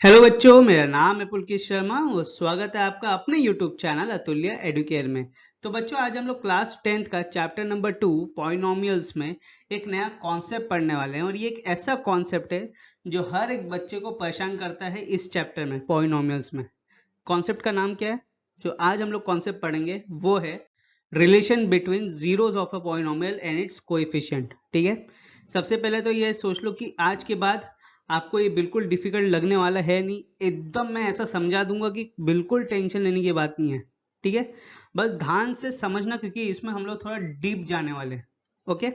Hello बच्चों, मेरा नाम है पुलकित शर्मा और स्वागत है आपका अपने यूट्यूब चैनल अतुल्य एडुकेयर में। तो बच्चों, आज हम लोग क्लास 10th का चैप्टर नंबर 2 पॉलिनोमियल्स में एक नया कॉन्सेप्ट पढ़ने वाले हैं और ये एक ऐसा कॉन्सेप्ट है जो हर एक बच्चे को परेशान करता है इस चैप्टर में, पॉलिनोमियल्स में। कॉन्सेप्ट का नाम क्या है जो आज हम लोग कॉन्सेप्ट पढ़ेंगे? वो है relation between zeros of a polynomial and its coefficient. ठीक है, सबसे पहले तो ये सोच लो कि आज के बाद आपको ये बिल्कुल डिफिकल्ट लगने वाला है नहीं। एकदम मैं ऐसा समझा दूंगा कि बिल्कुल टेंशन लेने की बात नहीं है। ठीक है, बस ध्यान से समझना क्योंकि इसमें हम लोग थोड़ा डीप जाने वाले हैं। ओके,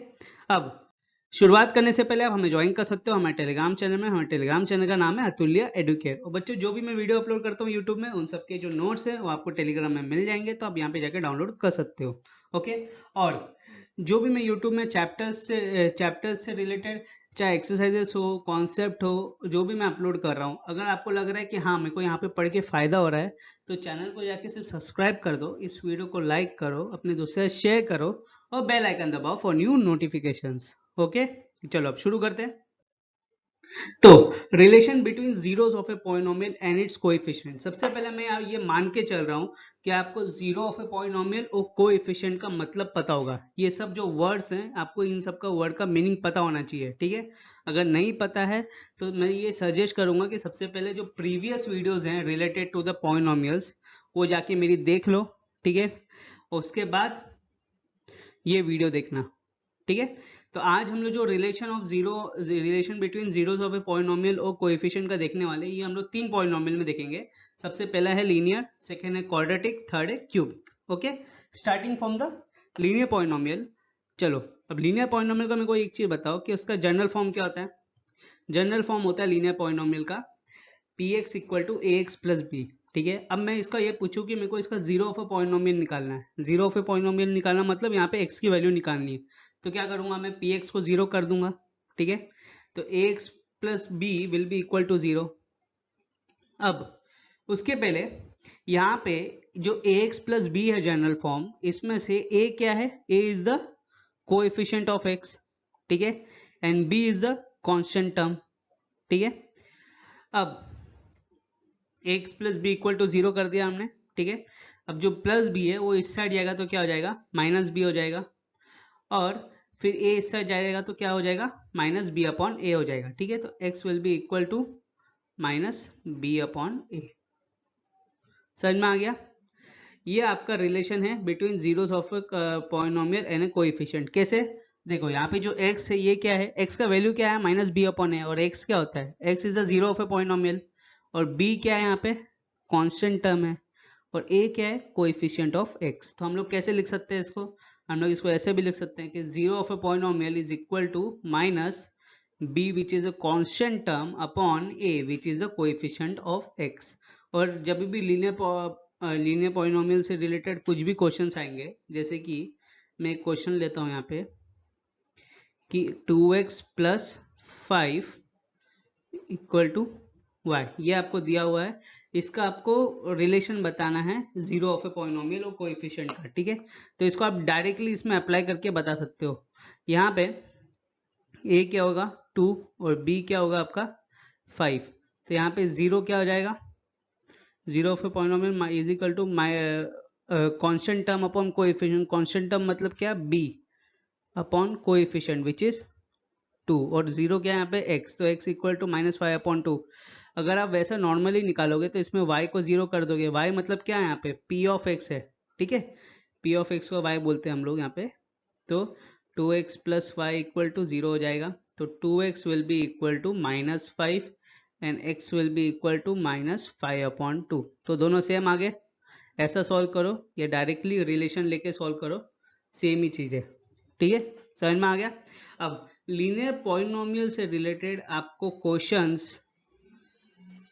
अब शुरुआत करने से पहले आप हमें ज्वाइन कर सकते हो हमारे टेलीग्राम चैनल में। हमारे टेलीग्राम चैनल का नाम है अतुल्य एडुकेयर। और बच्चों, जो भी मैं वीडियो अपलोड करता हूँ यूट्यूब में, उन सबके जो नोट्स है वो आपको टेलीग्राम में मिल जाएंगे, तो आप यहाँ पे जाकर डाउनलोड कर सकते हो। ओके, और जो भी मैं यूट्यूब में चैप्टर्स से रिलेटेड, चाहे एक्सरसाइजेस हो, कॉन्सेप्ट हो, जो भी मैं अपलोड कर रहा हूँ, अगर आपको लग रहा है कि हाँ मेरे को यहाँ पे पढ़ के फायदा हो रहा है, तो चैनल को जाके सिर्फ सब्सक्राइब कर दो, इस वीडियो को लाइक करो, अपने दोस्तों से शेयर करो और बेल आइकन दबाओ फॉर न्यू नोटिफिकेशंस। ओके, चलो अब शुरू करते हैं। तो relation between zeros of a polynomial and its coefficient. सबसे पहले मैं ये मान के चल रहा हूं कि आपको जीरो ऑफ ए पॉलिनोमियल और कोएफिशिएंट का मतलब पता होगा। ये सब जो वर्ड्स हैं, आपको इन सब का वर्ड का मीनिंग पता होना चाहिए। ठीक है, अगर नहीं पता है तो मैं ये सजेस्ट करूंगा कि सबसे पहले जो प्रीवियस वीडियोस हैं रिलेटेड टू द पॉलिनोमियल्स, वो जाके मेरी देख लो। ठीक है, उसके बाद ये वीडियो देखना। ठीक है, तो आज हम लोग जो relation between zeros of a polynomial और कोएफिशिएंट का देखने वाले, ये हम लोग तीन पॉलिनोमियल में देखेंगे। सबसे पहला है लीनियर, सेकंड है क्वाड्रेटिक, थर्ड है cubic. Okay, starting from the linear polynomial. चलो, अब लीनियर पॉलिनोमियल का मेरे को एक चीज बताओ कि उसका जनरल फॉर्म क्या होता है। जनरल फॉर्म होता है लीनियर पॉलिनोमियल का p x equal to a x plus b. ठीक है, अब मैं इसका ये पूछूं कि मेरे को इसका जीरो ऑफ अ पॉलिनोमियल निकालना है। जीरो ऑफ ए पॉलिनोमियल निकालना मतलब यहाँ पे एक्स की वैल्यू निकालनी है। तो क्या करूंगा, मैं पी एक्स को जीरो कर दूंगा। ठीक है, तो A x plus B will be equal to zero. अब उसके पहले यहाँ पे जो ए एक्स प्लस बी है जनरल फॉर्म, इसमें से ए क्या है? A is the coefficient of X. ठीक है, and B is the constant term. ठीक है, अब X plus B equal to zero कर दिया हमने। ठीक है, अब जो प्लस बी है वो इस साइड जाएगा तो क्या हो जाएगा? माइनस बी हो जाएगा। और फिर ए इस साइड जाएगा तो क्या हो जाएगा? माइनस बी अपॉन ए हो जाएगा। ठीक है, तो X will be equal to minus B upon A. समझ में आ गया? ये आपका रिलेशन है between zeros of polynomial and a coefficient. कैसे? देखो, यहाँ पे जो x है ये क्या है? x का वैल्यू क्या है? Minus B upon a. और x क्या होता है? x is the zero of a polynomial. और b क्या है? यहाँ पे कांस्टेंट टर्म है। और a क्या है? Coefficient of x। तो हम लोग कैसे लिख सकते हैं इसको? हम लोग इसको ऐसे भी लिख सकते हैं कि zero of a polynomial is equal to minus b which is a constant term upon a which is the coefficient of x। और जब भी लीनियर पॉलिनोमियल से रिलेटेड कुछ भी क्वेश्चंस आएंगे, जैसे कि मैं एक क्वेश्चन लेता हूं यहाँ पे कि 2x plus 5 equal to y, ये आपको दिया हुआ है। इसका आपको रिलेशन बताना है जीरो ऑफ ए पॉलिनोमियल और कोएफिशिएंट का। ठीक है, तो इसको आप डायरेक्टली इसमें अप्लाई करके बता सकते हो। यहाँ पे a क्या होगा? 2 और b क्या होगा आपका? 5। तो यहाँ पे जीरो क्या हो जाएगा? Zero of a polynomial is equal to constant term upon coefficient. Constant term मतलब क्या? b upon coefficient which is 2। और जीरो क्या है यहाँ पे? x, तो x equal to minus five upon two. अगर आप वैसा नॉर्मली निकालोगे तो इसमें y को जीरो कर दोगे। y मतलब क्या है यहाँ पे? p ऑफ x है। ठीक है, p ऑफ x को y बोलते हैं हम लोग यहाँ पे। तो 2x plus y equal to zero हो जाएगा। तो 2x will be equal to minus five and x will be equal to minus five upon two. तो दोनों सेम आ गए। ऐसा सॉल्व करो या डायरेक्टली रिलेशन लेके सॉल्व करो, सेम ही चीज है। ठीक है, समझ में आ गया? अब लीनियर पॉलिनोमियल से रिलेटेड आपको क्वेश्चंस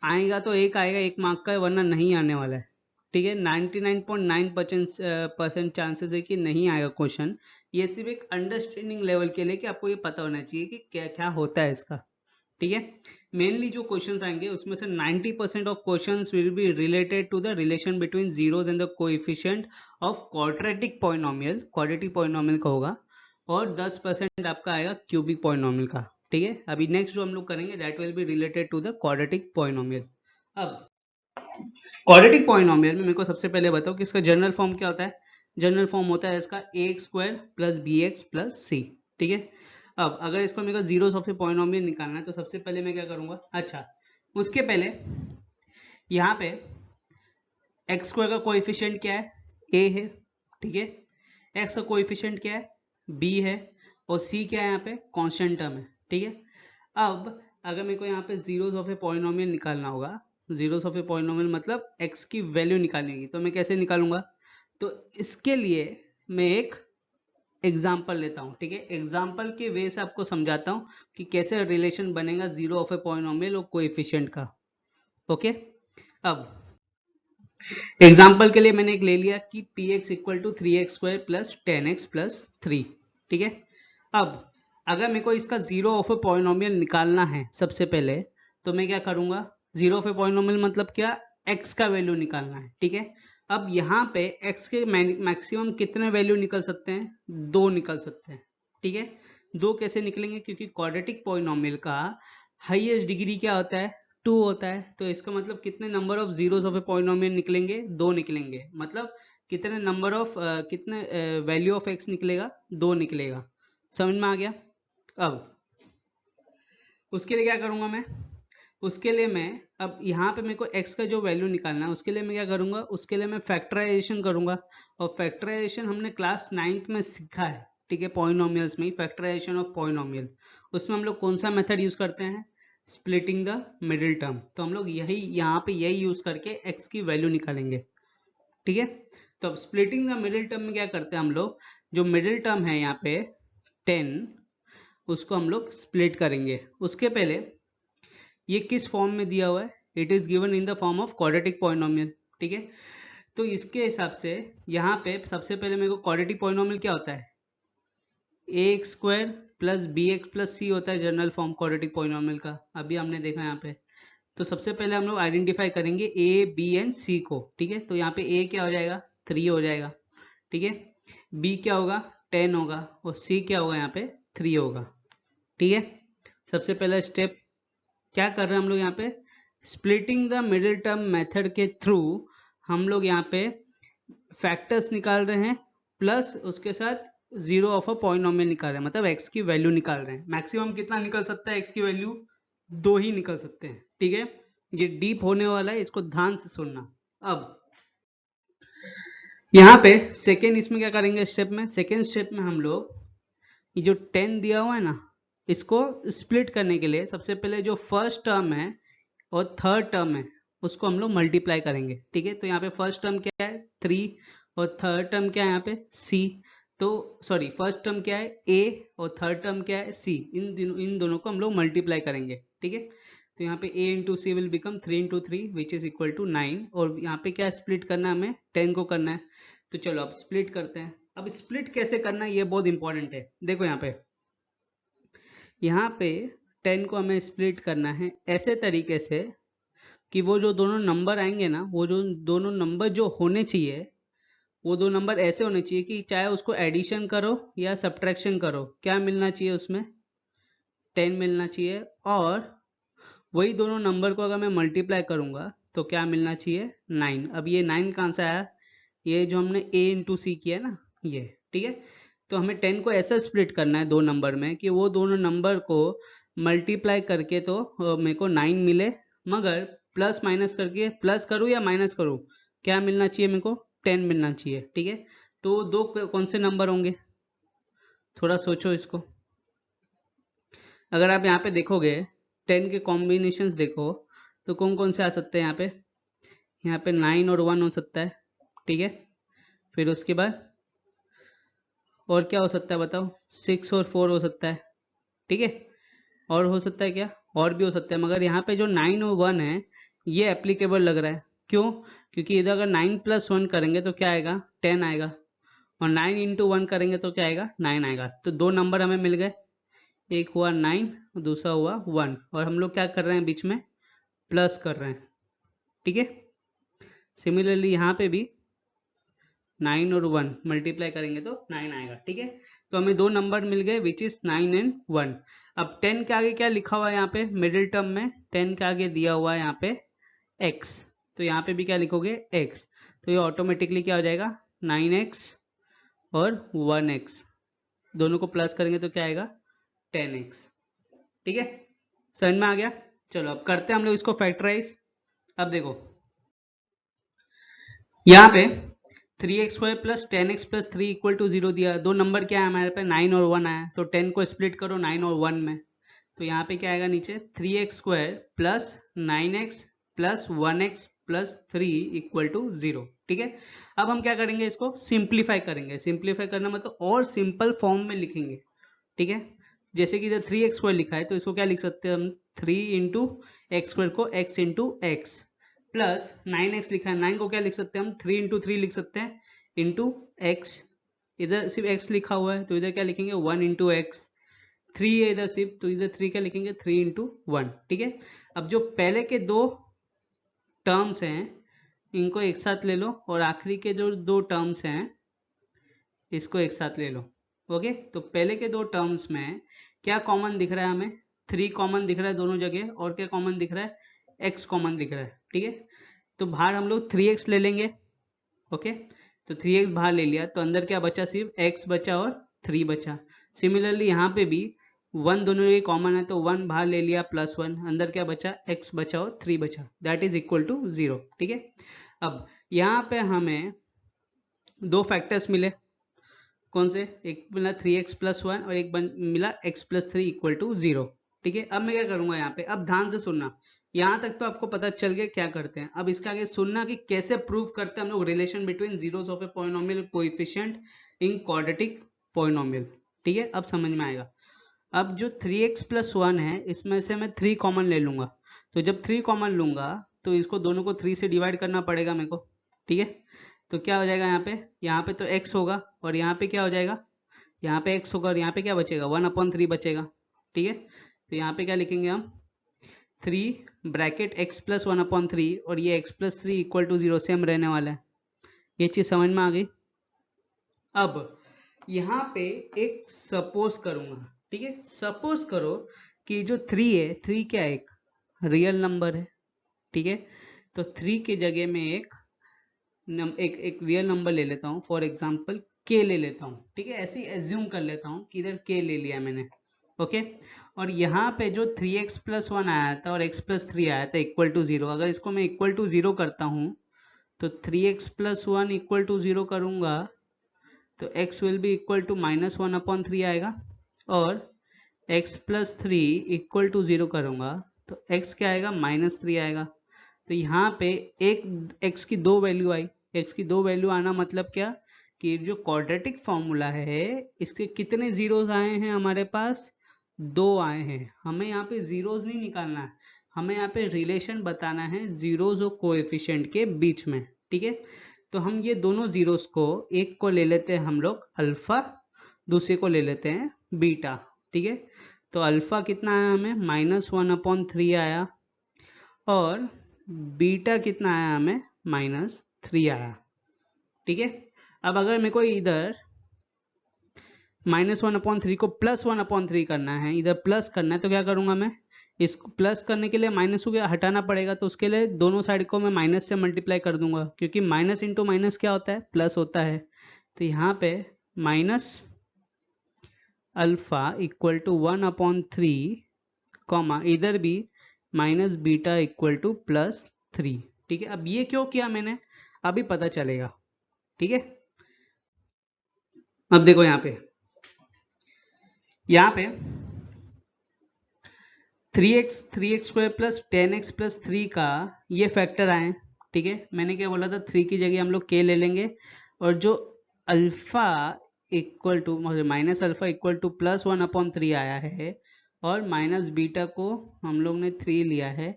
आएगा तो एक आएगा 1 मार्क का, वरना नहीं आने वाला है। ठीक है, 99.9% चांसेस है कि नहीं आएगा क्वेश्चन। ये सिर्फ एक अंडरस्टैंडिंग लेवल के लिए कि आपको ये पता होना चाहिए कि क्या क्या होता है इसका। ठीक है, मेनली जो क्वेश्चंस आएंगे उसमें से 90% of questions will be related to the relation between zeros and the coefficient of quadratic polynomial. Quadratic polynomial का होगा। और 10% आपका आएगा क्यूबिक पॉलिनोमियल का। ठीक है, अभी नेक्स्ट जो हम लोग करेंगे that will be related to the quadratic polynomial. अब क्वाड्रेटिक पॉलिनोमियल में मेरे को सबसे पहले बताओ कि इसका जनरल फॉर्म क्या होता है। जनरल फॉर्म होता है इसका ax² plus bx plus c। ठीक है, अब अगर इसको मेरे को जीरोस ऑफ ए पॉलिनोमियल निकालना है तो सबसे पहले मैं क्या करूंगा, अच्छा उसके पहले यहाँ पे x² का कोएफिशिएंट क्या है, a है। ठीक है, x का कोएफिशिएंट क्या है, b है, और c क्या है, यहाँ पे कांस्टेंट टर्म है। ठीक है, अब अगर मेरे को यहाँ पे जीरोस ऑफ ए पॉलिनोमियल निकालना होगा, जीरोस ऑफ ए पॉलिनोमियल मतलब x की वैल्यू निकालनी होगी, तो मैं कैसे निकालूंगा, तो इसके लिए मैं एक एग्जाम्पल लेता हूँ। ठीक है, एग्जाम्पल के वे से आपको समझाता हूँ कि कैसे रिलेशन बनेगा जीरो ऑफ ए पॉलिनोमियल और कोएफिशिएंट का। ओके, अब एग्जाम्पल के लिए मैंने एक ले लिया कि px equal to 3x² plus 10x plus 3। ठीक है, अब अगर मेरे को इसका जीरो ऑफ ए पॉलिनोमियल निकालना है सबसे पहले, तो मैं क्या करूंगा, जीरो ऑफ ए पॉलिनोमियल मतलब क्या, x का वैल्यू निकालना है। ठीक है, अब यहाँ पे x के मैक्सिमम कितने वैल्यू निकल सकते हैं, 2 निकल सकते हैं। ठीक है, 2 कैसे निकलेंगे, क्योंकि क्वाड्रेटिक पॉलिनोमियल का हाईएस्ट डिग्री क्या होता है, 2 होता है। तो इसका मतलब कितने number of zeros of a polynomial निकलेंगे, 2 निकलेंगे। मतलब कितने नंबर ऑफ कितने वैल्यू ऑफ x निकलेगा, 2 निकलेगा। समझ में आ गया। अब उसके लिए क्या करूंगा मैं, उसके लिए मैं अब यहाँ पे मेरे को x का जो वैल्यू निकालना है, उसके लिए मैं क्या करूंगा, उसके लिए मैं फैक्टराइजेशन करूंगा। और फैक्टराइजेशन हमने क्लास 9th में सीखा है। ठीक है, पॉलिनोमियल्स में फैक्टराइजेशन ऑफ पॉलिनोमियल, उसमें हम लोग कौन सा मेथड यूज करते हैं, स्प्लिटिंग द मिडिल टर्म। तो हम लोग यही यहाँ पे यही यूज करके x की वैल्यू निकालेंगे। ठीक है, तो अब स्प्लिटिंग द मिडिल टर्म में क्या करते हैं हम लोग, जो मिडिल टर्म है यहाँ पे 10, उसको हम लोग स्प्लिट करेंगे। उसके पहले ये किस फॉर्म में दिया हुआ है, it is given in the form of quadratic polynomial. ठीक है, तो इसके हिसाब से यहाँ पे सबसे पहले मेरे को क्वाड्रेटिक पॉलिनोमियल क्या होता है, ax² plus bx plus c होता है जनरल फॉर्म क्वाड्रेटिक पॉलिनोमियल का। अभी हमने देखा यहाँ पे, तो सबसे पहले हम लोग आइडेंटिफाई करेंगे a b एंड c को। ठीक है, तो यहाँ पे a क्या हो जाएगा, 3 हो जाएगा। ठीक है, b क्या होगा, 10 होगा, और c क्या होगा, यहाँ पे 3 होगा। ठीक है, सबसे पहला स्टेप क्या कर रहे हैं हम लोग, यहाँ पे splitting the middle term method के थ्रू हम लोग यहाँ पे फैक्टर्स निकाल रहे हैं, प्लस उसके साथ जीरो ऑफ अ पॉलिनोमियल निकाल रहे हैं, मतलब x की वैल्यू निकाल रहे हैं। मैक्सिमम कितना निकल सकता है x की वैल्यू, 2 ही निकल सकते हैं। ठीक है, ये डीप होने वाला है, इसको ध्यान से सुनना। अब यहाँ पे सेकेंड इसमें क्या करेंगे स्टेप में, सेकेंड स्टेप में हम लोग ये जो 10 दिया हुआ है ना, इसको स्प्लिट करने के लिए सबसे पहले जो फर्स्ट टर्म है और थर्ड टर्म है उसको हम लोग मल्टीप्लाई करेंगे। ठीक है, तो यहाँ पे फर्स्ट टर्म क्या है 3, और थर्ड टर्म क्या है यहाँ पे c। तो सॉरी, फर्स्ट टर्म क्या है a और थर्ड टर्म क्या है c, इन दोनों को हम लोग मल्टीप्लाई करेंगे। ठीक है, तो यहाँ पे a into c will become 3 into 3 which is equal to 9, और यहाँ पे क्या स्प्लिट करना है, हमें 10 को करना है। तो चलो अब स्प्लिट करते हैं। अब स्प्लिट कैसे करना है ये बहुत इंपॉर्टेंट है। देखो यहाँ पे 10 को हमें स्प्लिट करना है ऐसे तरीके से कि वो जो दोनों नंबर आएंगे ना, वो जो दोनों नंबर जो होने चाहिए, वो दो नंबर ऐसे होने चाहिए कि चाहे उसको एडिशन करो या सब्ट्रैक्शन करो, क्या मिलना चाहिए उसमें, 10 मिलना चाहिए। और वही दोनों नंबर को अगर मैं मल्टीप्लाई करूंगा तो क्या मिलना चाहिए, 9। अब ये 9 कहाँ से आया, ये जो हमने a इंटू सी किया ना ये। ठीक है, तो हमें 10 को ऐसा स्प्लिट करना है दो नंबर में कि वो दोनों नंबर को मल्टीप्लाई करके तो मेरे को 9 मिले, मगर प्लस माइनस करके, प्लस करूँ या माइनस करूँ, क्या मिलना चाहिए मेरे को, 10 मिलना चाहिए। ठीक है, तो दो कौन से नंबर होंगे, थोड़ा सोचो इसको। अगर आप यहाँ पे देखोगे 10 के कॉम्बिनेशंस देखो तो कौन कौन से आ सकते हैं यहाँ पे 9 और 1 हो सकता है। ठीक है, फिर उसके बाद और क्या हो सकता है बताओ, 6 और 4 हो सकता है। ठीक है, और हो सकता है क्या, और भी हो सकता है, मगर यहाँ पे जो 9 और 1 है ये एप्लीकेबल लग रहा है। क्यों, क्योंकि इधर अगर 9 प्लस 1 करेंगे तो क्या आएगा, 10 आएगा, और 9 इंटू 1 करेंगे तो क्या आएगा, 9 आएगा। तो दो नंबर हमें मिल गए, एक हुआ 9 और दूसरा हुआ 1, और हम लोग क्या कर रहे हैं बीच में प्लस कर रहे हैं। ठीक है, सिमिलरली यहाँ पे भी 9 और 1 मल्टीप्लाई करेंगे तो 9 आएगा। ठीक है, तो हमें दो नंबर मिल गए विच इज 9 एंड 1। अब 10 के आगे क्या लिखा हुआ है यहाँ पे मिडिल टर्म में, 10 के आगे दिया हुआ है यहाँ पे x, तो यहाँ पे भी क्या लिखोगे x, तो ये ऑटोमेटिकली क्या हो जाएगा 9x और 1x दोनों को प्लस करेंगे तो क्या आएगा 10x। ठीक है, समझ में आ गया। चलो अब करते हैं हम लोग इसको फैक्टराइज। अब देखो यहाँ पे 3x² plus 10x plus 3 equal to 0 दिया, दो नंबर क्या है हमारे पे 9 और 1 आया, तो 10 को स्प्लिट करो 9 और 1 में, तो यहाँ पे क्या आएगा नीचे 3x² plus 9x plus 1x plus 3 equal to 0। ठीक है, अब हम क्या करेंगे, इसको सिंप्लीफाई करेंगे। सिंप्लीफाई करना मतलब और सिंपल फॉर्म में लिखेंगे। ठीक है, जैसे कि इधर 3x² लिखा है तो इसको क्या लिख सकते हैं हम 3 इंटू x² को x into x plus 9x लिखा है, 9 को क्या लिख सकते हैं हम 3 इंटू 3 लिख सकते हैं इंटू एक्स, इधर सिर्फ x लिखा हुआ है तो इधर क्या लिखेंगे 1 इंटू एक्स, 3 है इधर सिर्फ तो इधर 3 क्या लिखेंगे 3 इंटू 1। ठीक है, अब जो पहले के दो टर्म्स हैं इनको एक साथ ले लो और आखिरी के जो दो टर्म्स हैं इसको एक साथ ले लो। ओके, तो पहले के दो टर्म्स में क्या कॉमन दिख रहा है हमें 3 कॉमन दिख रहा है दोनों जगह, और क्या कॉमन दिख रहा है x कॉमन दिख रहा है। ठीक है, तो बाहर हम लोग 3x ले लेंगे। ओके, तो 3x बाहर ले लिया तो अंदर क्या बचा, सिर्फ x बचा और 3 बचा। सिमिलरली यहाँ पे भी 1 दोनों जगह कॉमन है तो 1 बाहर ले लिया प्लस 1, अंदर क्या बचा x बचा और 3 बचा, दैट इज इक्वल टू 0। ठीक है, अब यहाँ पे हमें दो फैक्टर्स मिले, कौन से, एक मिला 3x प्लस 1 और एक मिला x प्लस 3 इक्वल टू 0। ठीक है, अब मैं क्या करूंगा यहाँ पे, अब ध्यान से सुनना, यहाँ तक तो आपको पता चल गया क्या करते हैं, अब इसका आगे सुनना कि कैसे प्रूव करते हैं हम लोग relation between zeros of a polynomial coefficient in quadratic polynomial. ठीक है, अब समझ में आएगा। अब जो 3x प्लस 1 है इसमें से मैं 3 कॉमन ले लूंगा, तो जब 3 कॉमन लूंगा तो इसको दोनों को 3 से डिवाइड करना पड़ेगा मेरे को। ठीक है, तो क्या हो जाएगा यहाँ पे तो x होगा और यहाँ पे क्या हो जाएगा, यहाँ पे x होगा और यहाँ पे क्या बचेगा 1/3 बचेगा। ठीक है, तो यहाँ पे क्या लिखेंगे हम 3 ब्रैकेट x प्लस 1/3 और ये x plus 3 equal to 0 same रहने वाला है। ये चीज समझ में आ गई। अब यहाँ पे एक सपोज करूंगा। ठीक है, सपोज करो कि जो 3 है 3 क्या है, एक रियल नंबर है। ठीक है, तो 3 की जगह में एक रियल नंबर ले लेता हूँ, फॉर एग्जाम्पल k ले लेता हूँ। ठीक है, ऐसे ही एज्यूम कर लेता हूँ कि इधर k ले लिया मैंने। ओके, और यहाँ पे जो 3x प्लस 1 आया था और x प्लस 3 आया था इक्वल टू 0, अगर इसको मैं इक्वल टू 0 करता हूँ तो 3x प्लस 1 इक्वल टू 0 करूंगा तो x will be equal to -1/3 आएगा, और x प्लस 3 इक्वल टू 0 करूंगा तो x क्या आएगा -3 आएगा। तो यहाँ पे एक x की दो वैल्यू आई, x की दो वैल्यू आना मतलब क्या कि जो क्वाड्रेटिक फॉर्मूला है इसके कितने जीरोस आए हैं हमारे पास, 2 आए हैं। हमें यहाँ पे जीरोस नहीं निकालना है, हमें यहाँ पे रिलेशन बताना है जीरोस और कोएफिशिएंट के बीच में। ठीक है, तो हम ये दोनों जीरोस को, एक को ले लेते हैं हम लोग अल्फा, दूसरे को ले लेते हैं बीटा। ठीक है, तो अल्फा कितना आया हमें -1/3 आया और बीटा कितना आया हमें -3 आया। ठीक है, अब अगर मेरे को इधर -1/3 को +1/3 करना है, इधर प्लस करना है, तो क्या करूंगा मैं, इसको प्लस करने के लिए माइनस को हटाना पड़ेगा, तो उसके लिए दोनों साइड को मैं माइनस से मल्टीप्लाई कर दूंगा, क्योंकि माइनस इंटू माइनस क्या होता है, प्लस होता है। तो यहाँ पे minus alpha equal to 1/3 comma इधर भी माइनस बीटा इक्वल टू +3। ठीक है, अब ये क्यों किया मैंने अभी पता चलेगा। ठीक है, अब देखो यहाँ पे 3x² प्लस 10x प्लस 3 का ये फैक्टर आए। ठीक है, मैंने क्या बोला था 3 की जगह हम लोग k ले लेंगे, और जो alpha equal to minus alpha equal to +1/3 आया है और माइनस बीटा को हम लोग ने 3 लिया है,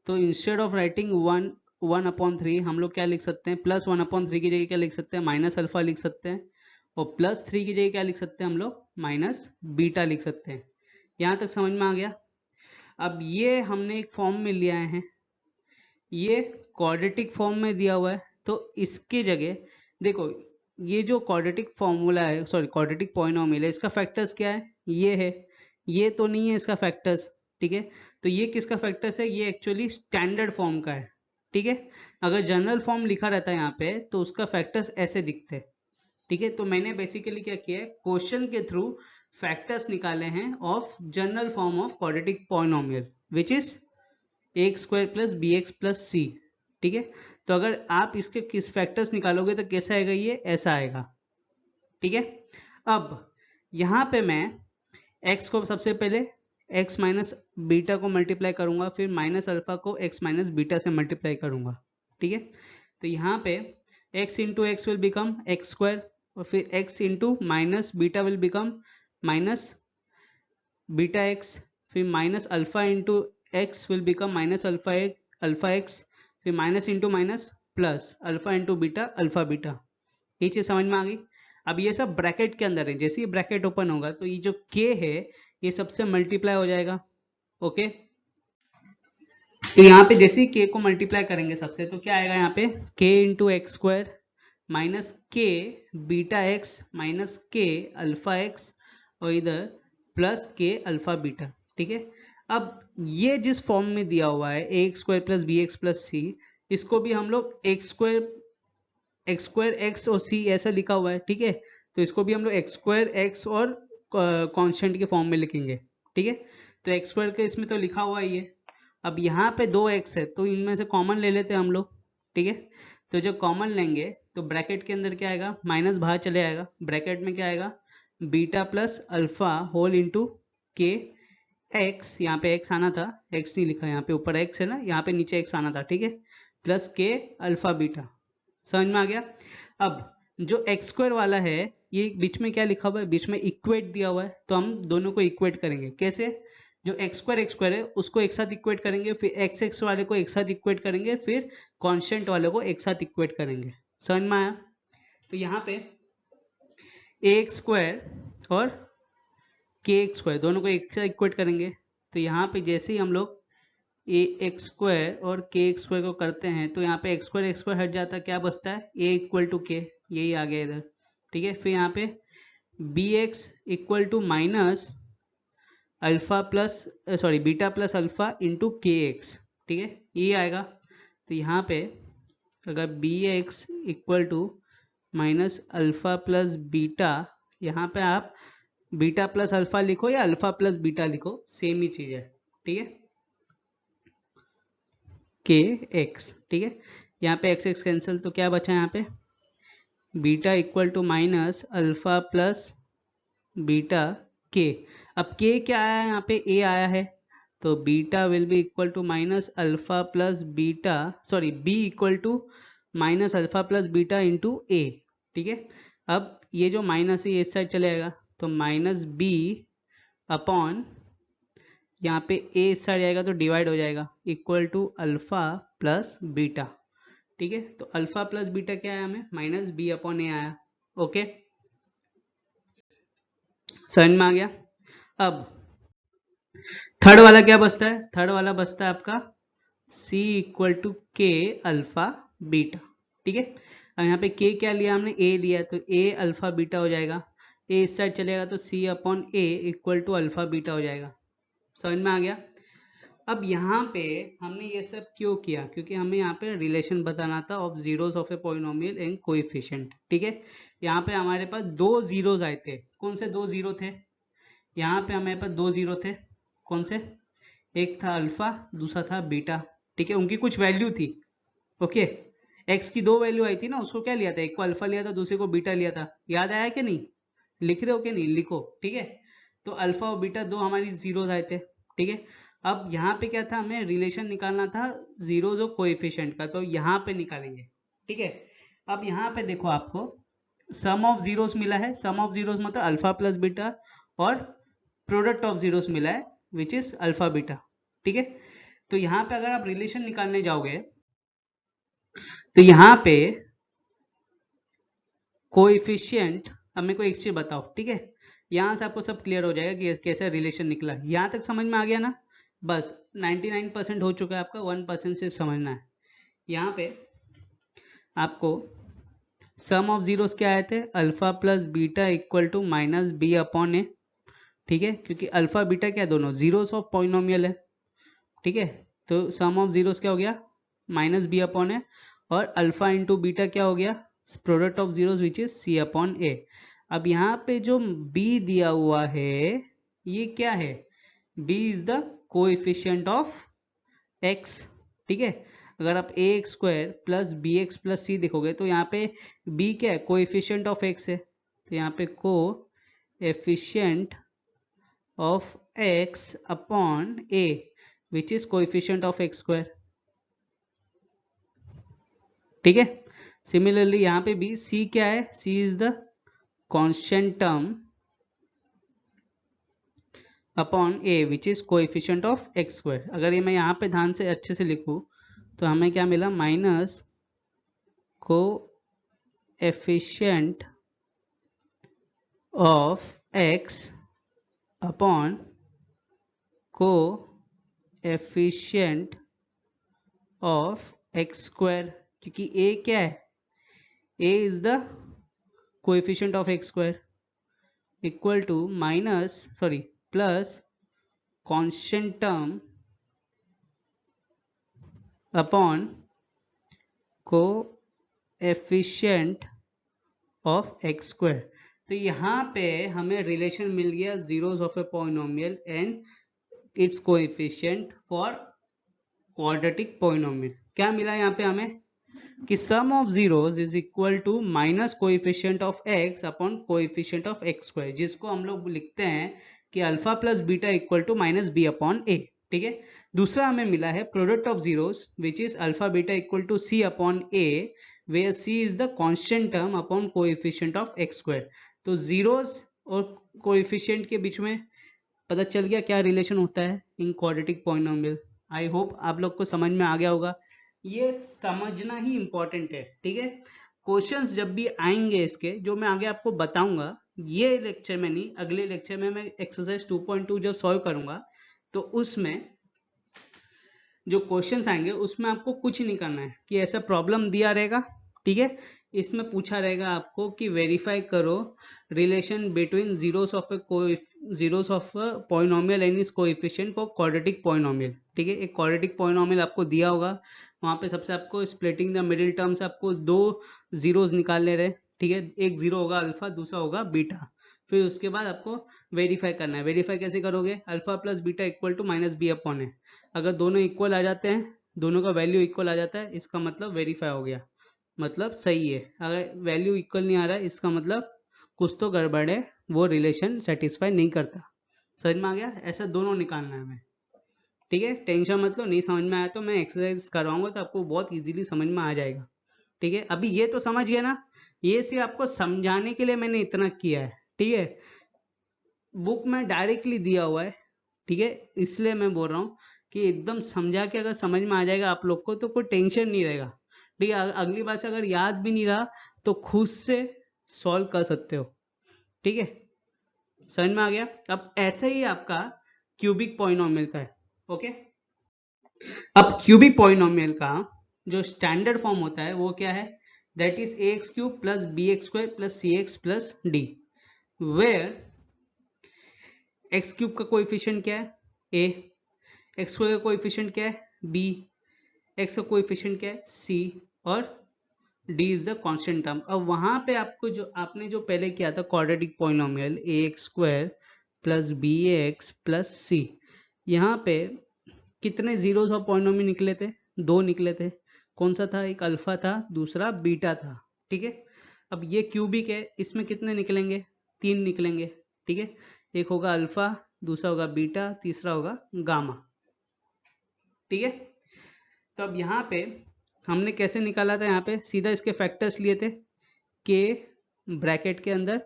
तो इंस्टेड ऑफ राइटिंग 1/3 हम लोग क्या लिख सकते हैं, +1/3 की जगह क्या लिख सकते हैं, माइनस अल्फा लिख सकते हैं, और +3 की जगह क्या लिख सकते हैं हम लोग, माइनस बीटा लिख सकते हैं। यहाँ तक समझ में आ गया। अब ये हमने एक फॉर्म में लिया है, ये क्वाड्रेटिक फॉर्म में दिया हुआ है, तो इसकी जगह देखो ये जो क्वाड्रेटिक फॉर्मूला है, सॉरी क्वाड्रेटिक पॉलिनोमियल है, इसका फैक्टर्स क्या है, ये है, ये तो नहीं है इसका फैक्टर्स। ठीक है, तो ये किसका फैक्टर्स है, ये एक्चुअली स्टैंडर्ड फॉर्म का है। ठीक है। अगर जनरल फॉर्म लिखा रहता है यहाँ पे तो उसका फैक्टर्स ऐसे दिखते हैं, ठीक है। तो मैंने बेसिकली क्या किया है, क्वेश्चन के थ्रू फैक्टर्स निकाले हैं of general form of quadratic polynomial which is X square plus B x plus C, ठीक है। तो अगर आप इसके किस फैक्टर्स निकालोगे तो कैसा आएगा, ये ऐसा आएगा, ठीक है। अब यहाँ पे मैं x को सबसे पहले x माइनस बीटा को मल्टीप्लाई करूंगा, फिर माइनस अल्फा को x माइनस बीटा से मल्टीप्लाई करूंगा, ठीक है। तो यहाँ पे x into X will become X square, और फिर x into minus beta will become minus beta X, फिर minus alpha into X will become minus alpha X, फिर minus into minus plus alpha into beta alpha beta. ये चीज समझ में आ गई। अब ये सब ब्रैकेट के अंदर है, जैसे ही ब्रैकेट ओपन होगा तो ये जो k है ये सबसे मल्टीप्लाई हो जाएगा, ओके। तो यहाँ पे जैसे ही k को मल्टीप्लाई करेंगे सबसे, तो क्या आएगा यहाँ पे, k into x square minus के beta x minus k alpha x, और इधर प्लस के अल्फा बीटा, ठीक है। अब ये जिस फॉर्म में दिया हुआ है ए x square plus B x plus C, इसको भी हम लोग एक्स स्क्वायर एक्स और सी ऐसा लिखा हुआ है, ठीक है। तो इसको भी हम लोग एक्स स्क्वायर एक्स और कांस्टेंट के फॉर्म में लिखेंगे, ठीक है। तो एक्स स्क्वायर के इसमें तो लिखा हुआ ही है। अब यहाँ पे दो एक्स है तो इनमें से कॉमन ले लेते हैं हम लोग, ठीक है। तो जब कॉमन लेंगे तो ब्रैकेट के अंदर क्या आएगा, माइनस बाहर चले आएगा, ब्रैकेट में क्या आएगा, beta plus alpha whole into k x, यहाँ पे एक्स आना था, एक्स नहीं लिखा, यहाँ पे ऊपर एक्स है ना, यहाँ पे नीचे एक्स आना था, ठीक है, प्लस के अल्फा बीटा। समझ में आ गया। अब जो एक्स स्क्वायर वाला है ये बीच में क्या लिखा हुआ है, बीच में इक्वेट दिया हुआ है, तो हम दोनों को इक्वेट करेंगे। कैसे, जो एक्स स्क्वायर है उसको एक साथ इक्वेट करेंगे, फिर एक्स एक्स वाले को एक साथ इक्वेट करेंगे, फिर कांस्टेंट वाले को एक साथ इक्वेट करेंगे। समझ में आया। तो यहाँ पे ए एक्स स्क्वायर और के एक्स स्क्वायर दोनों को एक साथ इक्वेट करेंगे। तो यहाँ पे जैसे ही हम लोग ए एक्स स्क्वायर और के एक्स स्क्वायर को करते हैं तो यहाँ पे एक्स स्क्वायर हट जाता है, क्या बचता है, ए इक्वल टू के, यही आ गया इधर, ठीक है। फिर यहाँ पे b x equal to minus alpha plus sorry beta plus alpha into k x, ठीक है, ये आएगा। तो यहाँ पे अगर b x equal to minus alpha plus beta, यहाँ पे आप बीटा प्लस अल्फा लिखो या अल्फा प्लस बीटा लिखो, सेम ही चीज है, ठीक है, के एक्स, ठीक है। यहाँ पे एक्स एक्स कैंसिल, तो क्या बचा यहाँ पे, beta equal to minus alpha plus beta k. अब के क्या आया है, यहाँ पे ए आया है, तो beta will be equal to minus alpha plus beta, sorry B equal to minus alpha plus beta into A, ठीक है। अब ये जो माइनस है ये इस साइड चले जाएगा, तो माइनस बी अपॉन यहाँ पे ए इस साइड आएगा तो डिवाइड हो जाएगा, equal to alpha plus beta, ठीक है। तो अल्फा प्लस बीटा क्या आया हमें, माइनस बी अपॉन ए आया, ओके, समझ में आ गया। अब थर्ड वाला क्या बचता है, थर्ड वाला बचता है आपका c इक्वल टू के अल्फा बीटा, ठीक है। अब यहाँ पे k क्या लिया हमने, a लिया, तो a अल्फा बीटा हो जाएगा, a इस साइड चलेगा तो c upon a equal to alpha beta हो जाएगा। समझ में आ गया। अब यहाँ पे हमने ये सब क्यों किया, क्योंकि हमें यहाँ पे रिलेशन बताना था of zeros of a polynomial and coefficient, ठीक है। यहाँ पे हमारे पास दो जीरोस आए थे, कौन से दो जीरो थे, यहाँ पे हमारे पास दो जीरो थे, कौन से, एक था अल्फा दूसरा था बीटा, ठीक है, उनकी कुछ वैल्यू थी, ओके। एक्स की दो वैल्यू आई थी ना, उसको क्या लिया था, एक को अल्फा लिया था दूसरे को बीटा लिया था, याद आया कि नहीं, लिख रहे हो कि नहीं, लिखो, ठीक है। तो अल्फा और बीटा दो हमारी जीरोस आए थे, ठीक है। अब यहाँ पे क्या था, हमें रिलेशन निकालना था जीरोस और कोएफिशिएंट का, तो यहाँ पे निकालेंगे, ठीक है। अब यहाँ पे देखो आपको सम ऑफ जीरोस मिला है, सम ऑफ जीरोस मतलब अल्फा प्लस बीटा, और प्रोडक्ट ऑफ जीरोस मिला है विच इज अल्फा बीटा, ठीक है। तो यहाँ पे अगर आप रिलेशन निकालने जाओगे तो यहाँ पे कोएफिशिएंट, अब मेरे को एक चीज बताओ, ठीक है, यहाँ से आपको सब क्लियर हो जाएगा कि कैसे रिलेशन निकला, यहाँ तक समझ में आ गया ना, बस 99% हो चुका है आपका, 1% सिर्फ समझना है। यहाँ पे आपको सम ऑफ जीरोस क्या आए थे, alpha plus beta equal to minus B upon a, ठीक है, क्योंकि अल्फा बीटा क्या दोनों जीरोस ऑफ पॉलिनोमियल है, ठीक है। तो सम ऑफ जीरोस क्या हो गया, माइनस बी अपॉन ए, और अल्फा इंटू बीटा क्या हो गया, product of zeros which is c upon a. अब यहाँ पे जो b दिया हुआ है ये क्या है, b is the coefficient of x, ठीक है। अगर आप a x square plus B x plus c देखोगे तो यहाँ पे b क्या है, कोएफिशिएंट ऑफ x है, तो यहाँ पे coefficient of x upon a which is coefficient of x square, ठीक है। सिमिलरली यहाँ पे भी c क्या है, c is the constant term upon a which is coefficient of x square. अगर ये मैं यहाँ पे ध्यान से अच्छे से लिखूं तो हमें क्या मिला, minus coefficient of x upon coefficient of x square, क्योंकि a क्या है, a is the coefficient of x square equal to plus constant term upon coefficient of x square. तो यहाँ पे हमें रिलेशन मिल गया zeros of a polynomial and its coefficient for quadratic polynomial. क्या मिला यहाँ पे हमें कि sum of zeros is equal to minus coefficient of x upon coefficient of x square, जिसको हम लोग लिखते हैं कि alpha plus beta equal to minus B upon a, ठीक है। दूसरा हमें मिला है product of zeros which is alpha beta equal to c upon a, where c is the constant term upon coefficient of x square. तो zeros और coefficient के बीच में पता चल गया क्या रिलेशन होता है इन क्वाड्रेटिक पॉलिनोमियल। आई होप आप लोग को समझ में आ गया होगा, ये समझना ही इंपॉर्टेंट है, ठीक है। क्वेश्चंस जब भी आएंगे इसके, जो मैं आगे आपको बताऊंगा, ये लेक्चर में नहीं, अगले लेक्चर में मैं एक्सरसाइज 2.2 जब सॉल्व करूंगा तो उसमें जो क्वेश्चंस आएंगे उसमें आपको कुछ नहीं करना है कि ऐसा प्रॉब्लम दिया रहेगा, ठीक है। इसमें पूछा रहेगा आपको कि वेरीफाई करो relation between zeros of polynomial and its coefficient for quadratic polynomial, ठीक है। एक क्वाड्रेटिक पॉलिनोमियल आपको दिया होगा, वहां पे सबसे आपको स्प्लिटिंग द मिडिल टर्म से आपको दो जीरोस निकालने रहे, ठीक है। एक जीरो होगा अल्फा, दूसरा होगा बीटा, फिर उसके बाद आपको वेरीफाई करना है। वेरीफाई कैसे करोगे, alpha plus beta equal to minus B upon है, अगर दोनों इक्वल आ जाते हैं, दोनों का वैल्यू इक्वल आ जाता है, इसका मतलब वेरीफाई हो गया, मतलब सही है। अगर वैल्यू इक्वल नहीं आ रहा है इसका मतलब कुछ तो गड़बड़ है, वो रिलेशन सेटिस्फाई नहीं करता। समझ में आ गया, ऐसा दोनों निकालना है हमें, ठीक है। टेंशन मत लो, नहीं समझ में आया तो मैं एक्सरसाइज करवाऊंगा तो आपको बहुत इजीली समझ में आ जाएगा, ठीक है। अभी ये तो समझ गया ना, ये सिर्फ आपको समझाने के लिए मैंने इतना किया है, ठीक है। बुक में डायरेक्टली दिया हुआ है, ठीक है, इसलिए मैं बोल रहा हूँ कि एकदम समझा के अगर समझ में आ जाएगा आप लोग को तो कोई टेंशन नहीं रहेगा, ठीक है। अगली बार से अगर याद भी नहीं रहा तो खुद से सॉल्व कर सकते हो, ठीक है। समझ में आ गया। अब ऐसे ही आपका क्यूबिक पॉलिनोमियल का है, ओके। अब क्यूबिक पॉलिनोमियल का जो स्टैंडर्ड फॉर्म होता है वो क्या है, that is a x cube plus B x square plus c x plus d, where x cube का कोएफिशिएंट क्या है, ए, एक्स स्क्वायर का कोएफिशिएंट क्या है, बी, एक्स का कोएफिशिएंट क्या है, सी, और D is the constant term. अब वहां पे आपको जो आपने जो पहले किया था quadratic polynomial a x square plus B x plus c, यहाँ पे कितने जीरोस ऑफ पॉलिनोमियल निकले थे, दो निकले थे। कौन सा था, एक अल्फा था, दूसरा बीटा था, ठीक है। अब ये क्यूबिक है, इसमें कितने निकलेंगे, तीन निकलेंगे, ठीक है। एक होगा अल्फा, दूसरा होगा बीटा, तीसरा होगा गामा, ठीक है। तो अब यहाँ पे हमने कैसे निकाला था, यहाँ पे सीधा इसके फैक्टर्स लिए थे, के ब्रैकेट के अंदर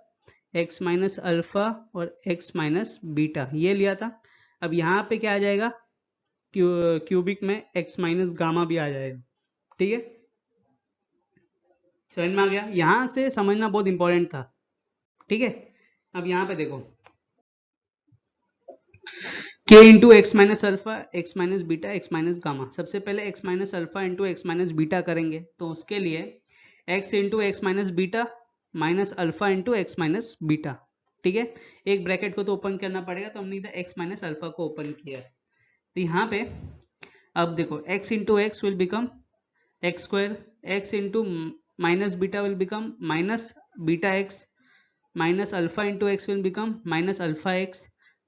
x माइनस अल्फा और x माइनस बीटा, ये लिया था। अब यहाँ पे क्या आ जाएगा, क्यूबिक में x माइनस गामा भी आ जाएगा, ठीक है। समझ में आ गया, यहां से समझना बहुत इंपॉर्टेंट था, ठीक है। अब यहाँ पे देखो k into x minus alpha, x minus beta, x minus gamma. सबसे पहले x minus alpha into x minus beta करेंगे, तो उसके लिए x into x minus beta minus alpha into x minus beta, ठीक है। एक ब्रैकेट को तो ओपन करना पड़ेगा, तो हमने इधर एक्स माइनस अल्फा को ओपन किया है। तो यहाँ पे अब देखो x into X will become X square, x into minus beta will become minus beta x, minus alpha into x will become minus alpha x,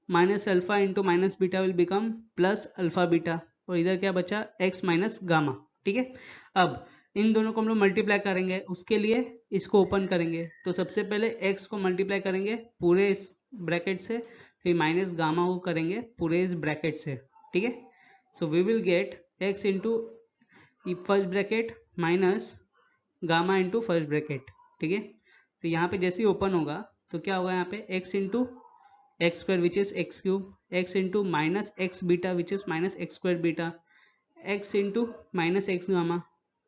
minus alpha into minus beta will become plus alpha beta, और इधर क्या बचा x minus gamma. ठीक है, अब इन दोनों को हम लोग मल्टीप्लाई करेंगे, उसके लिए इसको ओपन करेंगे। तो सबसे पहले x को मल्टीप्लाई करेंगे पूरे इस ब्रैकेट से, फिर माइनस गामा को करेंगे पूरे इस ब्रैकेट से। ठीक है, so we will get x into first bracket minus gamma into first bracket. ठीक है, तो यहाँ पे जैसे ही ओपन होगा तो क्या होगा, यहाँ पे x into x square which is x cube, x into minus x beta which is minus x square beta, x into minus x gamma,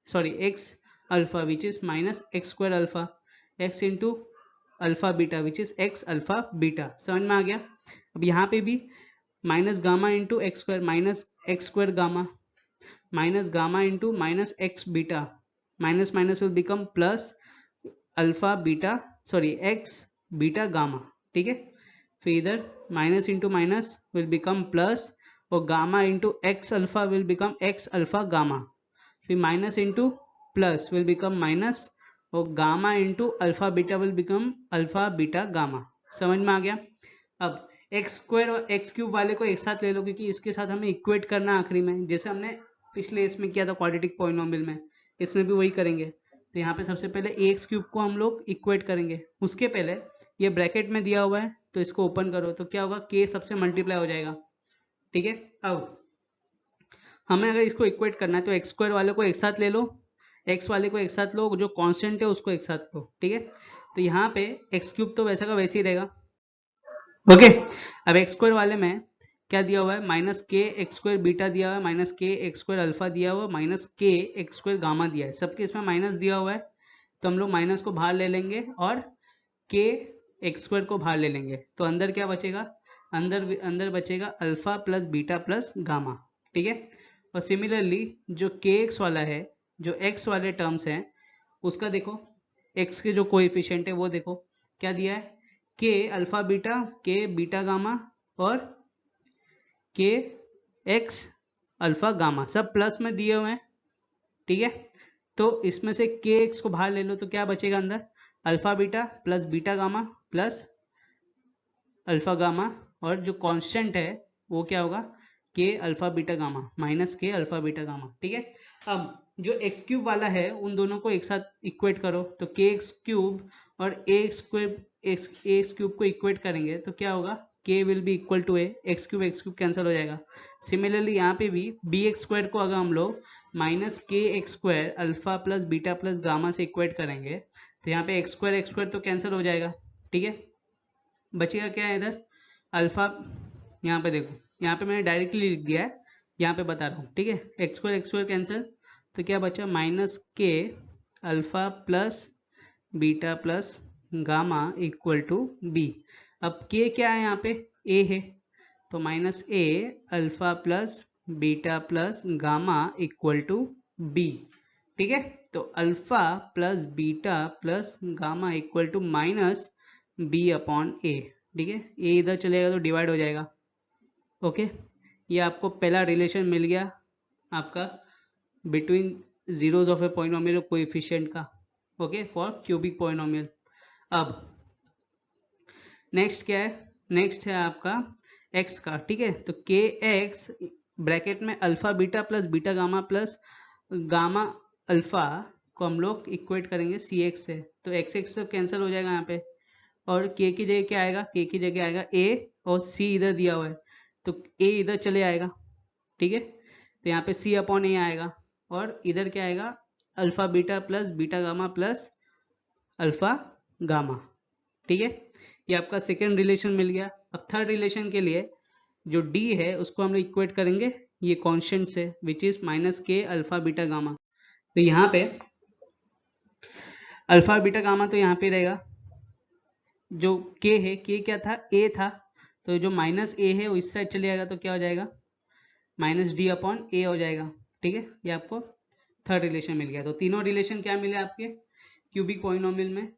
sorry x alpha which is minus x square alpha, x into alpha beta which is x alpha beta. समझ में आ गया। अब यहाँ पे भी minus gamma into x square minus x square gamma, minus gamma into minus x beta, minus minus will become plus alpha beta, sorry x beta gamma. ठीक है, फिर इधर minus into minus will become plus, और gamma into x alpha will become x alpha gamma, फिर minus into plus will become minus, और gamma into alpha beta will become alpha beta gamma. समझ में आ गया। अब एक्स स्क्वायर और x cube वाले को एक साथ ले लो, क्योंकि इसके साथ हमें इक्वेट करना आखिरी में, जैसे हमने पिछले इसमें किया था क्वाड्रेटिक पॉलिनोमियल में, इसमें भी वही करेंगे। तो यहाँ पे सबसे पहले ए एक्स क्यूब को हम लोग इक्वेट करेंगे, उसके पहले ये ब्रैकेट में दिया हुआ है तो इसको ओपन करो, तो क्या होगा, के सबसे मल्टीप्लाई हो जाएगा। ठीक है, अब हमें अगर इसको इक्वेट करना है तो एक्स स्क्वायर वाले को एक साथ ले लो, एक्स वाले को एक साथ लो, जो कांस्टेंट है उसको एक साथ लो। ठीक है, तो यहाँ पे एक्स क्यूब तो वैसा का वैसे ही रहेगा। ओके, अब एक्स स्क्वायर वाले में क्या दिया हुआ है, माइनस के एक्स स्क्वायर बीटा दिया हुआ है, माइनस के एक्स स्क्वायर अल्फा दिया हुआ है, माइनस के एक्स स्क्वायर गामा दिया है, सबके इसमें माइनस दिया हुआ है। तो हम लोग माइनस को बाहर ले लेंगे और के एक्स स्क्वायर को बाहर ले लेंगे, तो अंदर क्या बचेगा, अंदर बचेगा alpha plus beta plus gamma. ठीक है, और सिमिलरली जो के एक्स वाला है, जो एक्स वाले टर्म्स हैं उसका देखो, एक्स के जो कोएफिशिएंट है वो देखो क्या दिया है, के अल्फा बीटा, के बीटा गामा और के एक्स अल्फा गामा, सब प्लस में दिए हुए हैं। ठीक है, तो इसमें से के एक्स को बाहर ले लो तो क्या बचेगा, अंदर alpha beta plus beta gamma plus alpha gamma, और जो कांस्टेंट है वो क्या होगा, के alpha beta gamma minus k alpha beta gamma. ठीक है, अब जो एक्स क्यूब वाला है उन दोनों को एक साथ इक्वेट करो, तो के एक्स क्यूब और ए एक्स क्यूब को इक्वेट करेंगे तो क्या होगा, k will be equal to a, x cube cancel हो जाएगा। सिमिलरली यहाँ पे भी बी एक्स स्क्वायर को अगर हम लोग माइनस के x square alpha plus beta plus gamma से इक्वेट करेंगे तो यहाँ पे एक्स स्क्वायर तो कैंसिल हो जाएगा। ठीक है, बचेगा क्या है इधर अल्फा, यहाँ पे देखो, यहाँ पे मैंने डायरेक्टली लिख दिया है, यहाँ पे बता रहा हूँ। ठीक है, एक्स स्क्वायर कैंसिल, तो क्या बचा, minus k alpha plus beta plus gamma equal to b. अब के क्या है, यहाँ पे ए है, तो minus a alpha plus beta plus gamma equal to b. ठीक है, तो alpha plus beta plus gamma equal to minus B upon a. ठीक है, ए इधर चलेगा तो डिवाइड हो जाएगा। ओके, ये आपको पहला रिलेशन मिल गया आपका between zeros of a polynomial और कोएफिशिएंट का। Okay, for cubic polynomial. अब नेक्स्ट क्या है, नेक्स्ट है आपका x का। ठीक है, तो के एक्स ब्रैकेट में alpha beta plus beta gamma plus gamma alpha को हम लोग इक्वेट करेंगे सी एक्स से, तो एक्स एक्स सब कैंसिल हो जाएगा यहाँ पे, और के की जगह क्या आएगा, के की जगह आएगा ए, और सी इधर दिया हुआ है तो ए इधर चले आएगा। ठीक है, तो यहाँ पे सी अपॉन ए आएगा, और इधर क्या आएगा, alpha beta plus beta gamma plus alpha gamma. ठीक है, ये आपका सेकेंड रिलेशन मिल गया। अब थर्ड रिलेशन के लिए जो डी है उसको हम लोग इक्वेट करेंगे ये कांस्टेंट से, which is minus k alpha beta gamma. तो यहाँ पे अल्फा बीटा गामा तो यहाँ पे रहेगा, जो के है, के क्या था, ए था, तो जो माइनस ए है वो इस साइड चले जाएगा तो क्या हो जाएगा, माइनस डी अपॉन ए हो जाएगा। ठीक है, ये आपको थर्ड रिलेशन मिल गया। तो तीनों रिलेशन क्या मिले आपके क्यूबिक पॉलिनोमियल में,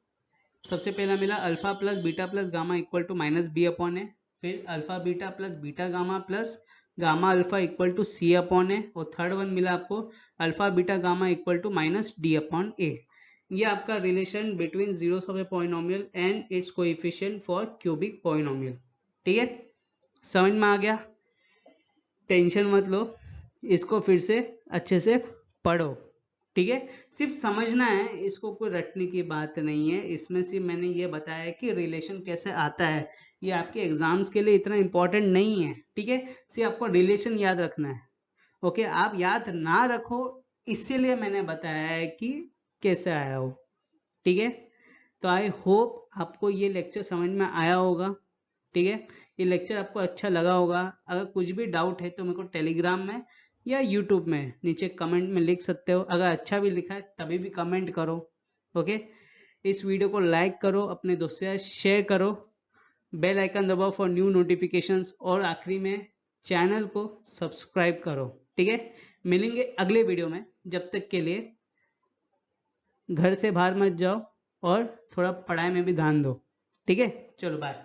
सबसे पहला मिला alpha plus beta plus gamma equal to minus B upon a, फिर alpha beta plus beta gamma plus gamma alpha equal to c upon a, और थर्ड वन मिला आपको alpha beta gamma equal to minus d upon a. ये आपका relation between zeros of a polynomial and its coefficient for cubic polynomial. ठीक है, समझ में आ गया? टेंशन मत लो, इसको फिर से अच्छे से पढ़ो। ठीक है, सिर्फ समझना है, इसको कोई रटने की बात नहीं है। इसमें सिर्फ मैंने ये बताया है कि रिलेशन कैसे आता है, ये आपके एग्जाम्स के लिए इतना इंपॉर्टेंट नहीं है। ठीक है, सिर्फ आपको रिलेशन याद रखना है। ओके, आप याद ना रखो इसीलिए मैंने बताया है कि कैसे आया हो। ठीक है, तो आई होप आपको ये लेक्चर समझ में आया होगा। ठीक है, ये लेक्चर आपको अच्छा लगा होगा। अगर कुछ भी डाउट है तो मेरे को टेलीग्राम में या यूट्यूब में नीचे कमेंट में लिख सकते हो। अगर अच्छा भी लिखा है तभी भी कमेंट करो। ओके, इस वीडियो को लाइक करो, अपने दोस्तों से शेयर करो, बेल आइकन दबाओ फॉर न्यू नोटिफिकेशंस, और आखिरी में चैनल को सब्सक्राइब करो। ठीक है, मिलेंगे अगले वीडियो में। जब तक के लिए घर से बाहर मत जाओ और थोड़ा पढ़ाई में भी ध्यान दो। ठीक है, चलो बाय।